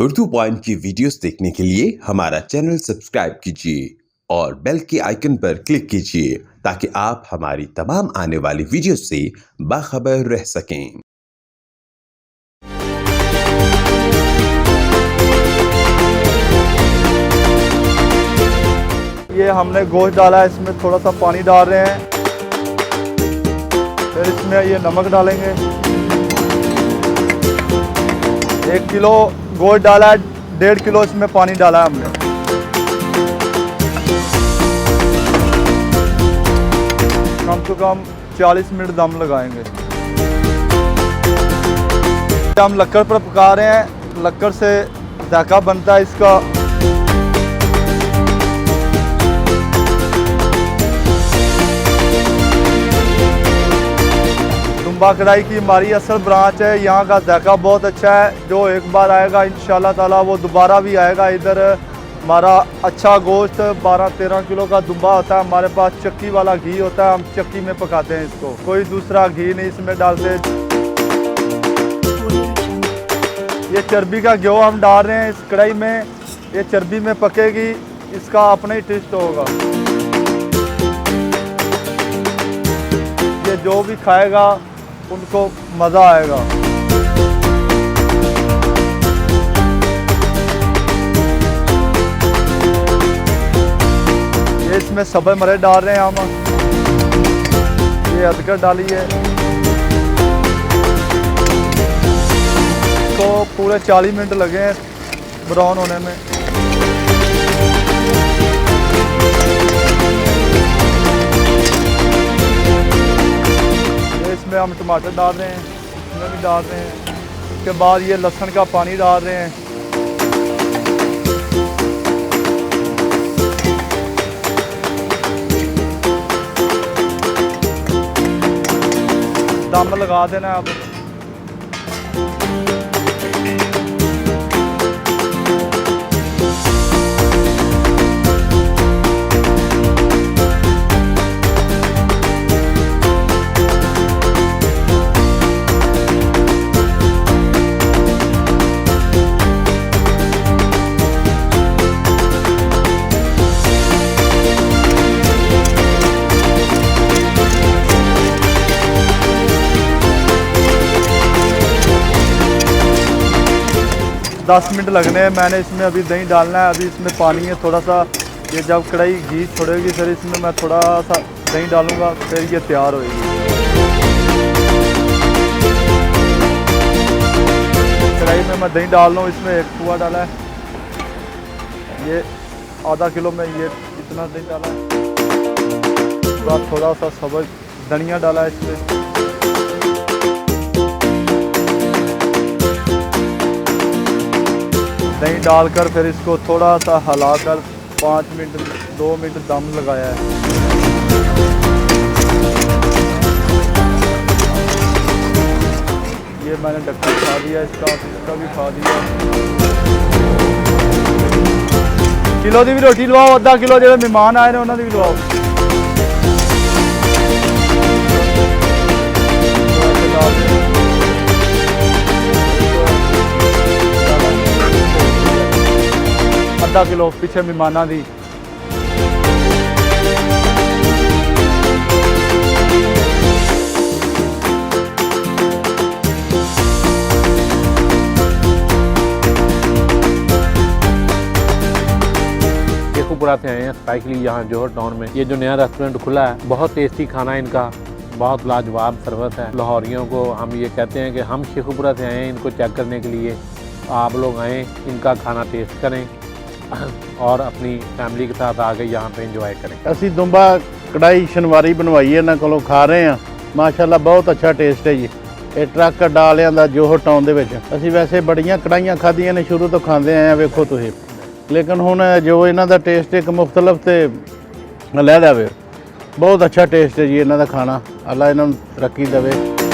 Urdu point की videos देखने के लिए हमारा चैनल सब्सक्राइब कीजिए और बेल के आइकन पर क्लिक कीजिए ताकि आप हमारी तमाम आने वाली वीडियो से बाखबर रह सकें। ये हमने गोश्त डाला है, इसमें थोड़ा सा पानी डाल रहे हैं, फिर इसमें ये नमक डालेंगे। 1 किलो गोश्त डाला है, 1.5 किलो इसमें पानी डाला है हमने। कम से कम 40 मिनट दम लगाएंगे। हम लक्कड़ पर पका रहे हैं, लक्कड़ से जायका बनता है इसका। दुम्बा कढ़ाई की हमारी असल ब्रांच है, यहाँ का जायका बहुत अच्छा है। जो एक बार आएगा इंशाल्लाह ताला वो दोबारा भी आएगा। इधर हमारा अच्छा गोश्त 12-13 किलो का दुम्बा होता है। हमारे पास चक्की वाला घी होता है, हम चक्की में पकाते हैं इसको, कोई दूसरा घी नहीं इसमें डालते। ये चर्बी का घ्यो हम डाल रहे हैं इस कढ़ाई में, ये चर्बी में पकेगी, इसका अपना ही टेस्ट होगा। ये जो भी खाएगा उनको मज़ा आएगा। ये इसमें सब्ज़ मरच डाल रहे हैं हम, ये अदरक डाली है। तो पूरे 40 मिनट लगे हैं ब्राउन होने में। इसमें हम टमाटर डाल रहे हैं, इसमें भी डाल रहे हैं। उसके बाद ये लहसुन का पानी डाल रहे हैं। दम लगा देना है अब। दस मिनट लगने हैं। मैंने इसमें अभी दही डालना है, अभी इसमें पानी है थोड़ा सा। ये जब कढ़ाई घी छोड़ेगी फिर इसमें मैं थोड़ा सा दही डालूंगा, फिर ये तैयार होएगी। कढ़ाई में मैं दही डाल रहा हूँ, इसमें 1 पुआ डाला है। ये आधा किलो में ये इतना दही डाला है। थोड़ा सा सब्ज़ धनिया डाला है इसमें। दही डालकर फिर इसको थोड़ा सा हिलाकर 5 मिनट 2 मिनट दम लगाया है। ये मैंने ढक्कन खा दिया इसका भी खा दिया। किलो की भी रोटी लवाओ, आधा किलो जो मेहमान आए ने उन्होंने भी लवाओ। आधा किलो पिछे मेहमाना दी। शेखुपुरा से आए हैं स्पाइकली, यहाँ जौहर टाउन में। ये जो नया रेस्टोरेंट खुला है, बहुत टेस्टी खाना है इनका, बहुत लाजवाब सर्विस है। लाहौरियों को हम ये कहते हैं कि हम शेखुपुरा से आए हैं इनको चेक करने के लिए। आप लोग आएँ, इनका खाना टेस्ट करें और अपनी फैमिली के साथ आके यहाँ पे इंजॉय करें। असी दुम्बा कढ़ाई शनवारी बनवाई है इन्होंने कोलों, खा रहे हैं। माशाल्लाह बहुत अच्छा टेस्ट है जी। ये ट्रक डालियां दा जौहर टाउन दे विच। असी वैसे बड़ियां कढ़ाइयां खादियां ने, शुरू तो खाते आए हैं, वेखो तुसीं। लेकिन हुण जो इन्हां दा टेस्ट एक मुख्तलिफ ते अलहदा वे। बहुत अच्छा टेस्ट है जी इन्हां दा खाना। अल्लाह इन्हां नूं तरक्की देवे।